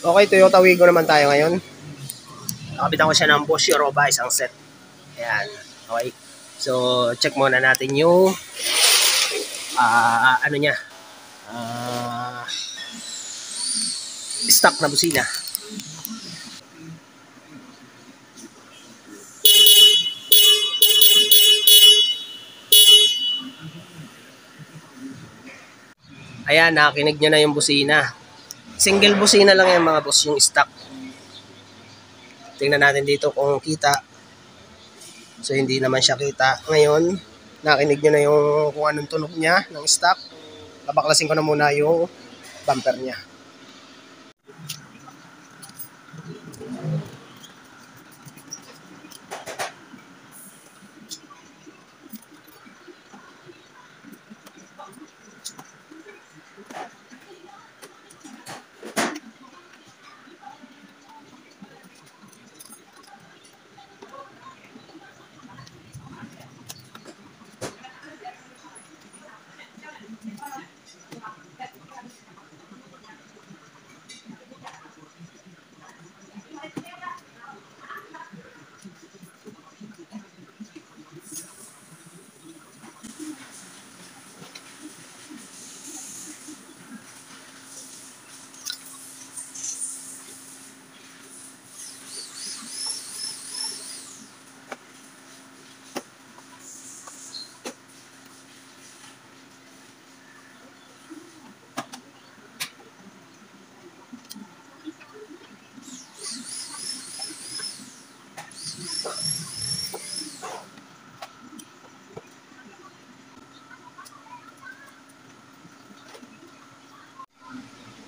Okay, Toyota Wigo naman tayo ngayon. Nakabitan ko siya ng Bosch Europa, isang set. Ayan. Okay. So, check muna natin yung ano niya. Stock na busina. Ayan, nakakinig nyo na yung busina. Single busina lang yan mga boss, yung stock. Tingnan natin dito kung kita. So, hindi naman siya kita. Ngayon, nakinig nyo na yung kung anong tunog niya ng stock. Babaklasin ko na muna yung bumper niya.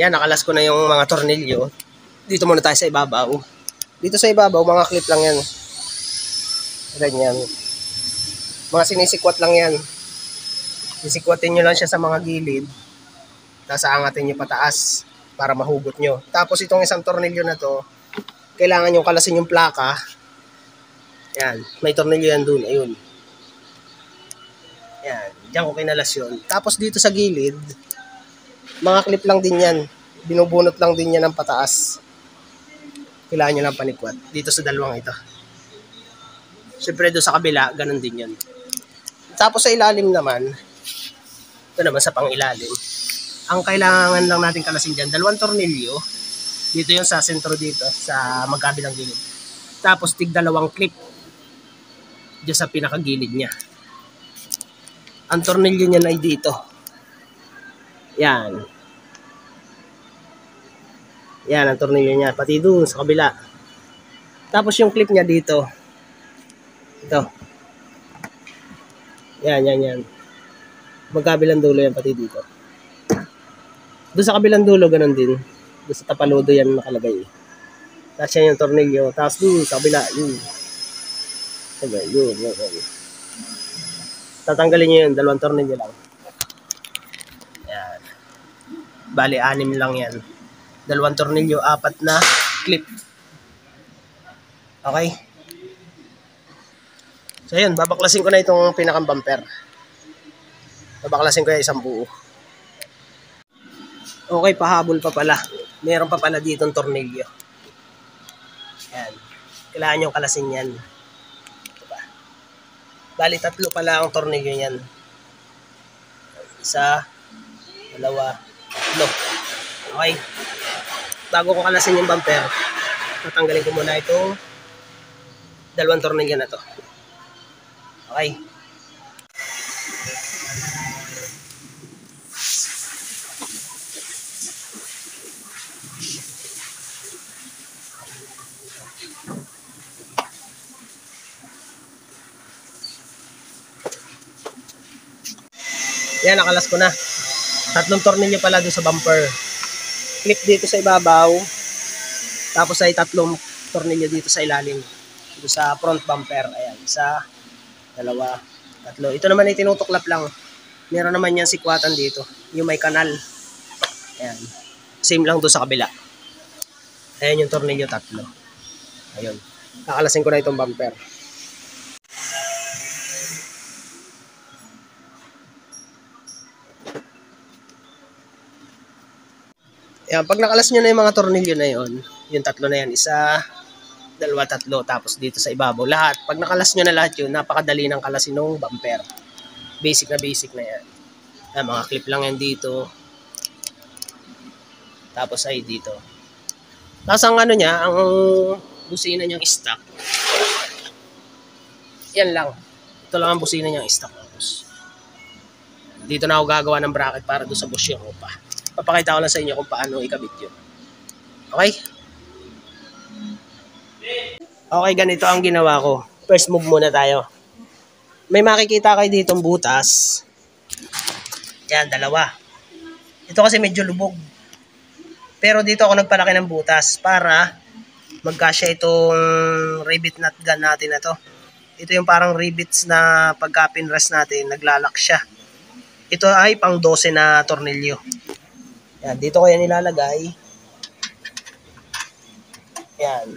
Yan, nakalas ko na yung mga tornilyo. Dito muna tayo sa ibabaw. Dito sa ibabaw, mga clip lang yan. Ganyan. Mga sinisikwat lang yan. Sisikwatin nyo lang siya sa mga gilid. Tapos aangatin nyo pataas para mahugot nyo. Tapos itong isang tornilyo na to, kailangan nyo kalasin yung plaka. Yan. May tornilyo yan dun. Ayun. Yan. Diyan ko kinalas yun. Tapos dito sa gilid, mga clip lang din yan. Binubunot lang din yan ng pataas. Kailangan nyo lang panikwat. Dito sa dalawang ito. Siyempre doon sa kabila, ganun din yan. Tapos sa ilalim naman, ito naman sa pang-ilalim. Ang kailangan lang natin kalasin dyan, dalawang tornilyo. Dito yung sa sentro dito, sa magkabilang gilid. Tapos tig-dalawang clip. Diyan sa pinakagilid niya. Ang tornilyo niyan ay dito. Yan. Yan ang tornilyo niya. Pati doon sa kabila. Tapos yung clip niya dito. Ito. Yan. Magkabilang dulo yan pati dito. Doon sa kabilang dulo, ganun din. Doon sa tapaludo yan nakalagay. Tapos yan yung tornilyo. Tapos doon sa kabila, yun. Yun. Tatanggalin nyo yun, dalawang tornilyo lang. Yan. Bali, 6 lang yan. Dalawang tornilyo, 4 na clip. Okay? So yun, babaklasin ko na itong pinakang bumper. Babaklasin ko yung isang buo. Okay, pahabol pa pala. Meron pa pala dito ang tornilyo. Yan. Kailangan nyo kalasin yan. Diba? Bali, 3 pala ang tornilyo yan. 1, 2, 3. Okay. Bago ko kalasin yung bumper, tatanggalin ko muna itong dalawang tornilyo na to. Okay. Yan, nakalas ko na. 3 tornilyo pala doon sa bumper. Clip dito sa ibabaw. Tapos ay 3 tornilyo dito sa ilalim. Dito sa front bumper. Ayan. 1, 2, 3. Ito naman ay tinutuklap lang. Meron naman yan sikwatan dito. Yung may kanal. Ayan. Same lang doon sa kabila. Ayan yung tornilyo 3. Ayun. Kakalasin ko na itong bumper. Yan, pag nakalas nyo na yung mga tornilyo na yon, yung tatlo na yan, isa, dalawa, tatlo, tapos dito sa ibabaw, lahat. Pag nakalas nyo na lahat yun, napakadali ng kalasin ng bumper. Basic na yan. Yan, mga clip lang yan dito. Tapos ay dito. Tapos ang ano niya, ang busina niyang stock. Yan lang. Ito lang ang busina niyang stock. Tapos, dito na ako gagawa ng bracket para doon sa bushing ko pa. Papakita ko lang sa inyo kung paano ikabit yun. Okay? Okay, ganito ang ginawa ko. First move muna tayo. May makikita kayo ditong butas. Yan, dalawa. Ito kasi medyo lubog. Pero dito ako nagpalaki ng butas para magkasya itong rivet nut gun natin na to. Ito yung parang rivets na pagka pinrest natin, naglalak siya. Ito ay pang 12 na tornilyo. Yan, dito ko yan ilalagay. Yan.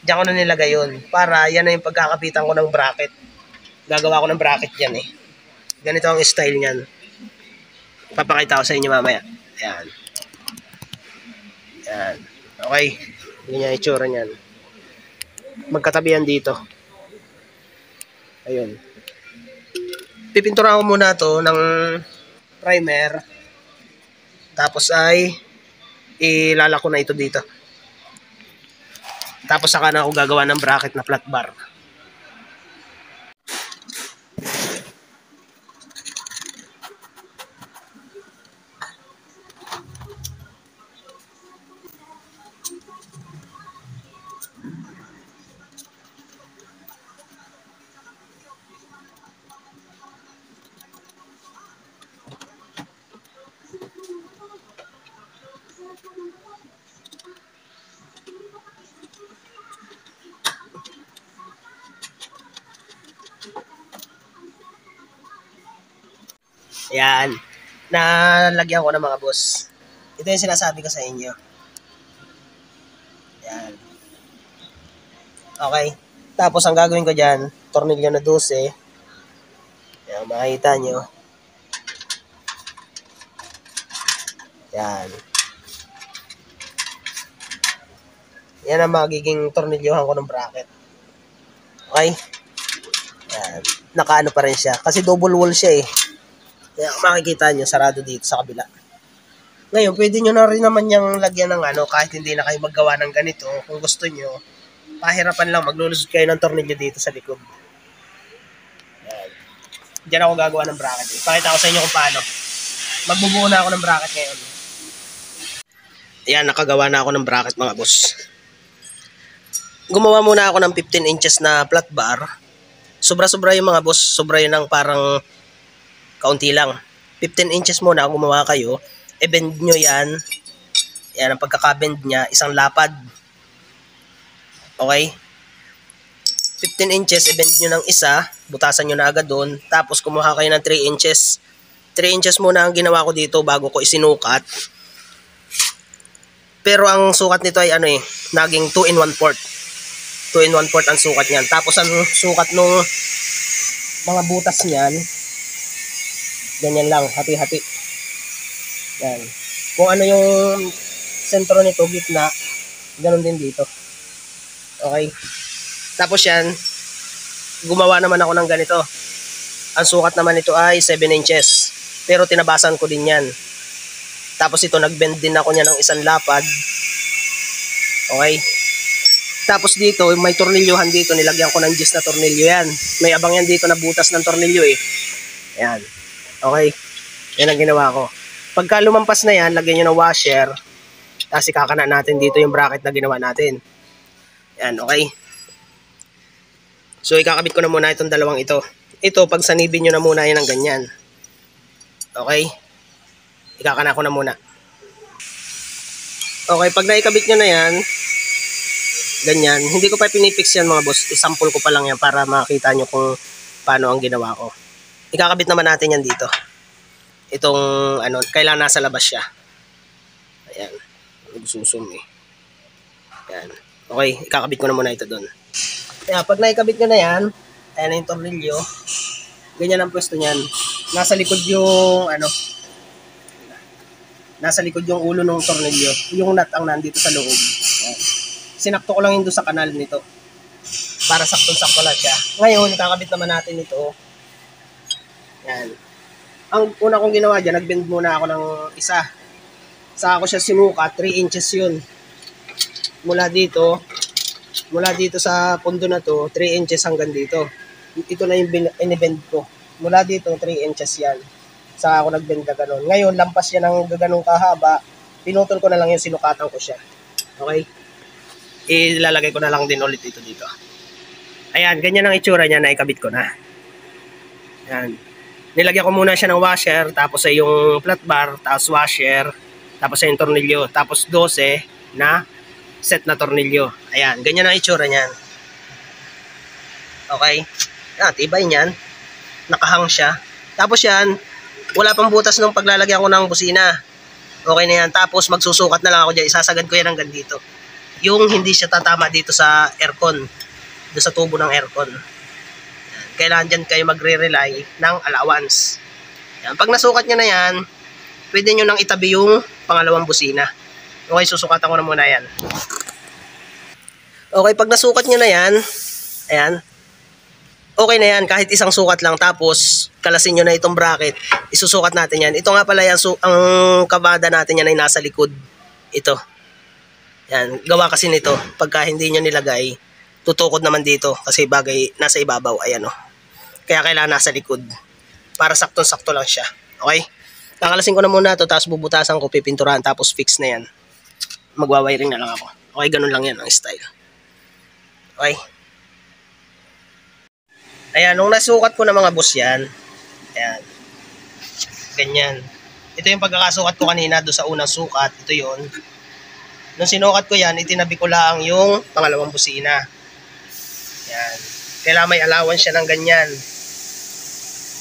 Diyan ko na nilagay yun. Para yan na yung pagkakapitan ko ng bracket. Gagawa ko ng bracket yan eh. Ganito ang style niyan. Papakita ko sa inyo mamaya. Yan. Yan. Okay. Ganyan yung itsura niyan. Magkatabi yan dito. Ayun. Pipinturahan ko muna to ng primer. Tapos ay ilalako na ito dito. Tapos saka na ako gagawa ng bracket na flat bar. Ayan. Nalagyan ko ng mga boss. Ito yung sinasabi ko sa inyo. Ayan. Okay. Tapos ang gagawin ko dyan, tornilyo na 12. Ayan, makikita nyo. Ayan. Yan ang magiging tornilyohan ko ng bracket. Okay? Ayan. Nakaano pa rin siya. Kasi double wall siya eh. Kaya makikita nyo, sarado dito sa kabila. Ngayon, pwede nyo na rin naman yung lagyan ng ano, kahit hindi na kayo maggawa ng ganito. Kung gusto nyo, pahirapan lang, maglulusot kayo ng tornilyo dito sa likod. Yan. Diyan ako gagawa ng bracket. Pakita ko sa inyo kung paano. Magbubuo na ako ng bracket ngayon. Ayan, nakagawa na ako ng bracket mga boss. Gumawa muna ako ng 15 inches na flat bar. Sobra-sobra yung mga boss. Sobra yun ng parang kaunti lang. 15 inches muna kung gumawa kayo. I-bend nyo yan. Yan ang pagkakabend niya. Isang lapad. Okay? 15 inches, i-bend nyo ng isa. Butasan nyo na agad doon. Tapos kumuha kayo ng 3 inches. 3 inches muna ang ginawa ko dito bago ko isinukat. Pero ang sukat nito ay ano eh, naging 2 in 1/4. 2 in 1/4 ang sukat niyan. Tapos ang sukat nung mga butas niyan, ganyan lang, hati-hati. Yan. Kung ano yung sentro nito, gitna, ganun din dito. Okay. Tapos yan, gumawa naman ako ng ganito. Ang sukat naman nito ay 7 inches. Pero tinabasan ko din yan. Tapos ito, nag-bend din ako niya ng isang lapad. Okay. Tapos dito, may tornilyohan dito. Nilagyan ko ng 10 na tornilyo yan. May abang yan dito na butas ng tornilyo eh. Ayan. Okay. Yan ang ginawa ko. Pagka lumampas na yan, lagyan nyo ng washer. Tapos ikakana natin dito yung bracket na ginawa natin. Ayan, okay. So, ikakabit ko na muna itong dalawang ito. Ito, pag sanibin nyo na muna yan ng ganyan. Okay. Ikakana ko na muna. Okay, pag naikabit nyo na yan, ganyan. Hindi ko pa pinipix yan mga boss. Isample ko pa lang yan para makita nyo kung paano ang ginawa ko. Ikakabit naman natin yan dito. Itong, ano, kailangan nasa labas siya. Ayan. Nagsusum eh. Ayan. Okay, ikakabit ko na muna ito doon. Kaya pag naikabit nyo na yan, ayan na yung tornilyo. Ganyan ang pwesto niyan. Nasa likod yung, ano, Nasa likod yung ulo ng tornilyo. Yung nut ang nandito sa loob. Yan. Sinakto ko lang yun doon sa kanal nito. Para sakto-sakto lang siya. Ngayon, kakabit naman natin ito. Yan. Ang una kong ginawa dyan, nag-bend muna ako ng isa. Saka ko siya sinukat, 3 inches yun. Mula dito sa pundo na to, 3 inches hanggang dito. Ito na yung inibend ko. Mula dito, 3 inches yan. Saka ako nagbend na ganun. Ngayon, lampas yan ng ganun kahaba. Pinutol ko na lang yung sinukatan ko siya. Okay? Ilalagay ko na lang din ulit ito dito. Ayan, ganyan ang itsura niya na ikabit ko na. Ayan. Nilagyan ko muna siya ng washer, tapos ay yung flat bar, tapos washer, tapos ay yung tornilyo, tapos 12 na set na tornilyo. Ayan, ganyan ang itsura niyan. Okay? Ayan, tibay niyan. Nakahang siya. Tapos yan, wala pang butas nung paglalagyan ko ng busina. Okay na yan. Tapos magsusukat na lang ako dyan. Isasagad ko yan hanggang dito. Yung hindi siya tatama dito sa aircon. Doon sa tubo ng aircon. Yan. Kailangan dyan kayo magre-rely ng allowance. Yan. Pag nasukat nyo na yan, pwede nyo nang itabi yung pangalawang busina. Okay, susukatan ko na muna yan. Okay, pag nasukat nyo na yan, ayan, okay na yan, kahit isang sukat lang. Tapos, kalasin nyo na itong bracket. Isusukat natin yan. Ito nga pala yan, ang kabada natin yan ay nasa likod. Ito. Yan, gawa kasi nito. Pagka hindi nyo nilagay, tutukod naman dito. Kasi bagay, nasa ibabaw. Ayan o. Kaya kailangan nasa likod. Para saktong-sakto lang siya. Okay? Kakalasin ko na muna ito, tapos bubutasan ko, pipinturahan, tapos fix na yan. Magwawiring na lang ako. Okay, ganun lang yan ang style. Okay? Ayan, nung nasukat ko na mga boss yan, ayan, ganyan. Ito yung pagkakasukat ko kanina doon sa unang sukat, ito yon. Nung sinukat ko yan, itinabi ko lang yung pangalawang busina. Ayan. Kailangan may allowance siya ng ganyan.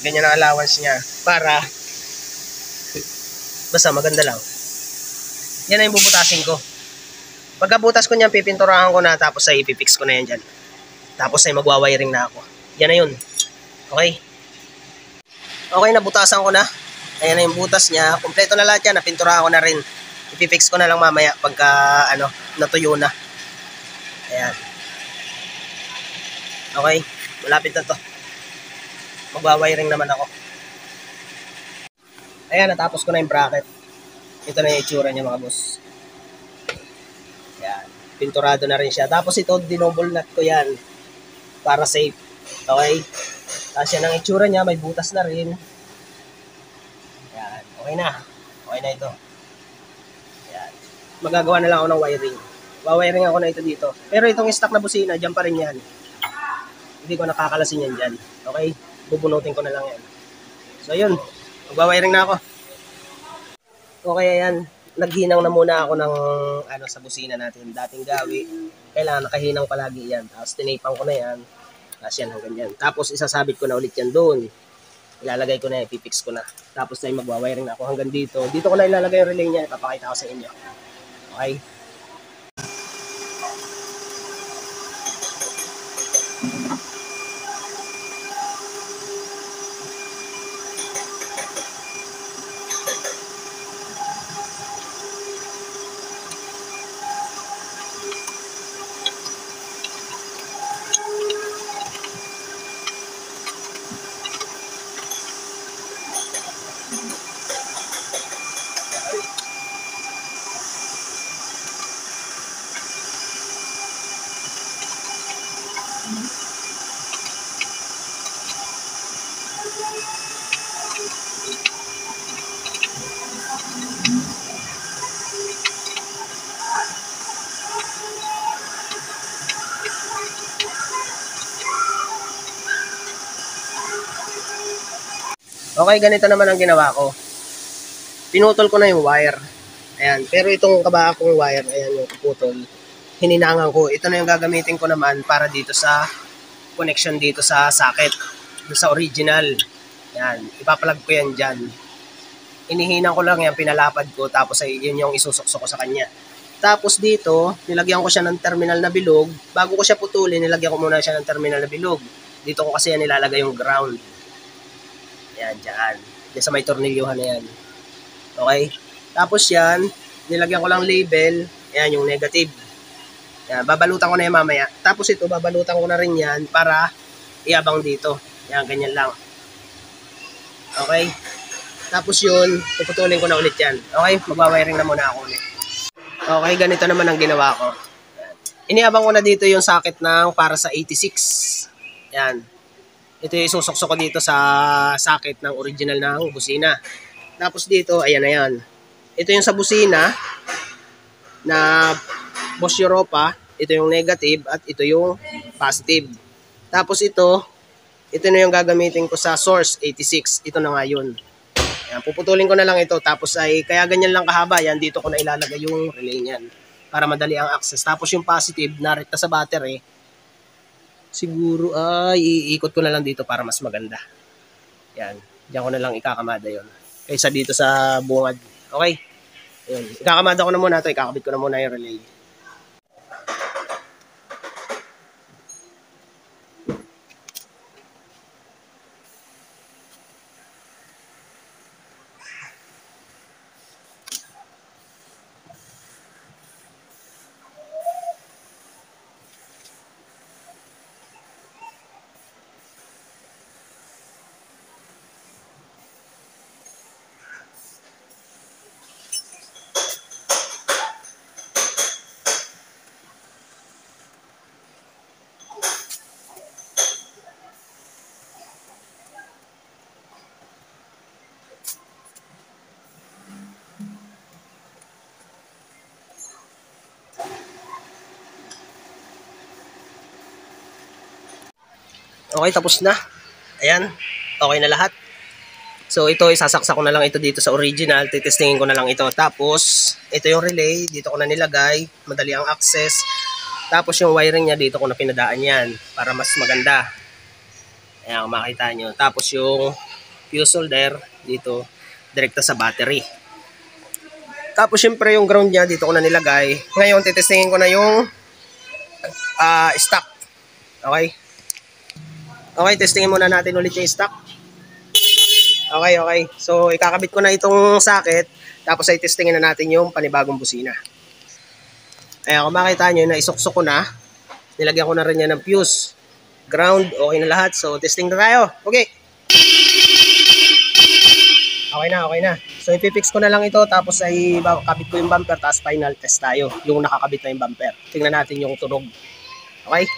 Ganyan ang allowance niya. Para, basta maganda lang. Yan na yung bubutasin ko. Pagkabutas ko niyan, pipinturahan ko na, tapos ay ipipix ko na yan dyan. Tapos ay magwawiring na ako. Yan na yun. Okay? Okay, nabutasan ko na. Ayan na yung butas niya. Kompleto na lahat yan. Napinturahan ko na rin. Ipipix ko na lang mamaya pagka natuyo na. Ayan. Okay? Malapit na to. Magwawiring naman ako. Ayan, natapos ko na yung bracket. Ito na yung itsura niya mga boss. Ayan. Pinturado na rin siya. Tapos ito, dinouble nut ko yan. Para safe. Okay? Tapos yan ang itsura niya. May butas na rin. Ayan. Okay na. Okay na ito. Ayan. Magagawa na lang ako ng wiring. Wawiring ako na ito dito. Pero itong stock na busina, dyan pa rin yan. Hindi ko nakakalasin yan dyan. Okay? Bubunutin ko na lang yan. So yun. Magwawiring na ako. Okay, ayan. Naghinang na muna ako ng sa busina natin. Dating gawi. Kailangan nakahinang palagi yan. Tapos tinipang ko na yan. Tapos yan hanggang yan. Tapos isasabit ko na ulit yan doon. Ilalagay ko na yan. Pipix ko na. Tapos na magwawiring na ako hanggang dito. Dito ko na ilalagay yung relay niya. Ipapakita ko sa inyo. Okay? Okay, ganito naman ang ginawa ko. Pinutol ko na yung wire. Ayan. Pero itong kabaka kong wire, ayan yung putol. Hininangan ko. Ito na yung gagamitin ko naman para dito sa connection dito sa socket. Dito sa original. Ayan. Ipapalag ko yan dyan. Inihinang ko lang yan, pinalapad ko. Tapos ay yun yung isusukso ko sa kanya. Tapos dito, nilagyan ko siya ng terminal na bilog. Bago ko siya putulin, nilagyan ko muna siya ng terminal na bilog. Dito ko kasi yan nilalagay yung ground. Ayan, dyan. Diyan sa may tornilyuhan na yan. Okay? Tapos yan, nilagyan ko lang label. Ayan yung negative. Yan, babalutan ko na yan mamaya. Tapos ito, babalutan ko na rin yan para iabang dito. Yan, ganyan lang. Okay? Tapos yun, puputulin ko na ulit yan. Okay? Magwawiring na muna ako ulit. Okay, ganito naman ang ginawa ko. Iniabang ko na dito yung socket ng para sa 86. Yan. Ito yung isusuksok ko dito sa socket ng original ng busina. Tapos dito, ayan na yan. Ito yung sa busina na Boss Europa. Ito yung negative at ito yung positive. Tapos ito na yung gagamitin ko sa source 86. Ito na nga yun. Ayan, puputulin ko na lang ito. Tapos ay, kaya ganyan lang kahaba. Yan, dito ko na ilalagay yung relay niyan para madali ang access. Tapos yung positive, narekta sa battery, siguro ay iikot ko na lang dito para mas maganda. Yan, diyan ko na lang ikakamada yon kaysa dito sa bungad. Okay? Yan, ikakamada ko na muna ito. Ikakabit ko na muna yung relay. Okay, tapos na. Ayan, okay na lahat. So ito, isasaksak ko na lang ito dito sa original. Titestingin ko na lang ito. Tapos, ito yung relay. Dito ko na nilagay. Madali ang access. Tapos yung wiring niya, dito ko na pinadaan yan. Para mas maganda. Ayan, makita nyo. Tapos yung fuse holder, dito, direkta sa battery. Tapos syempre yung ground niya, dito ko na nilagay. Ngayon, titestingin ko na yung stock. Okay? Okay, testingin muna natin ulit yung stock. Okay, okay. So, ikakabit ko na itong socket. Tapos ay testingin na natin yung panibagong busina. Ayan, kung makita nyo, naisuksok ko na. Nilagyan ko na rin yan ng fuse. Ground, okay na lahat. So, testing na tayo. Okay. Okay na, okay na. So, ipipix ko na lang ito. Tapos ay kabit ko yung bumper. Tapos final test tayo. Yung nakakabit na yung bumper. Tingnan natin yung tunog. Okay.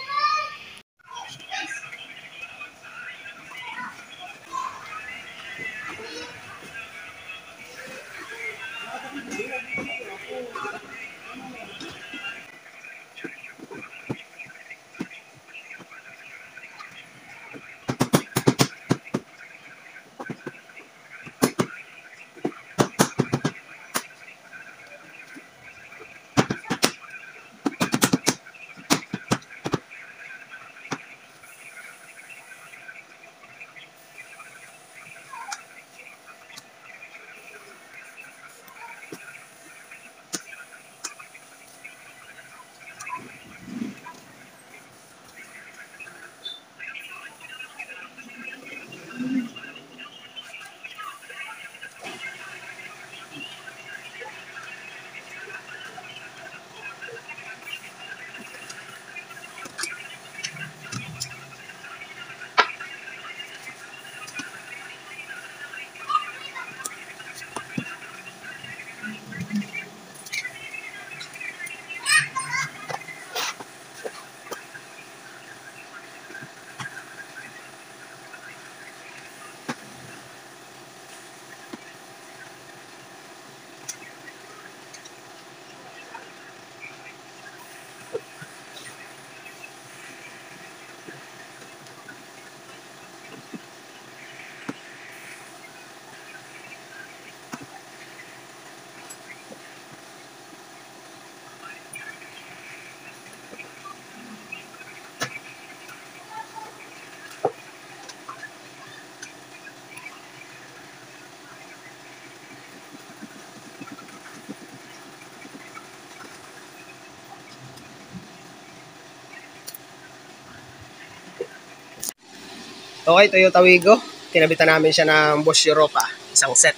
Okay, Toyota Wigo. Kinabitan namin siya ng Boss Europa. Isang set.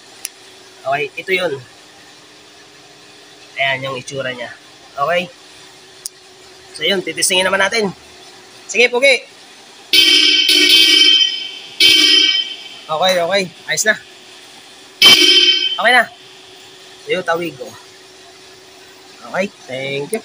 Okay, ito yun. Ayan yung itsura niya. Okay? So yun, titisingin naman natin. Sige, Pugi. Okay, okay. Ayos na. Okay na. So yun, tawig ko. Okay, thank you.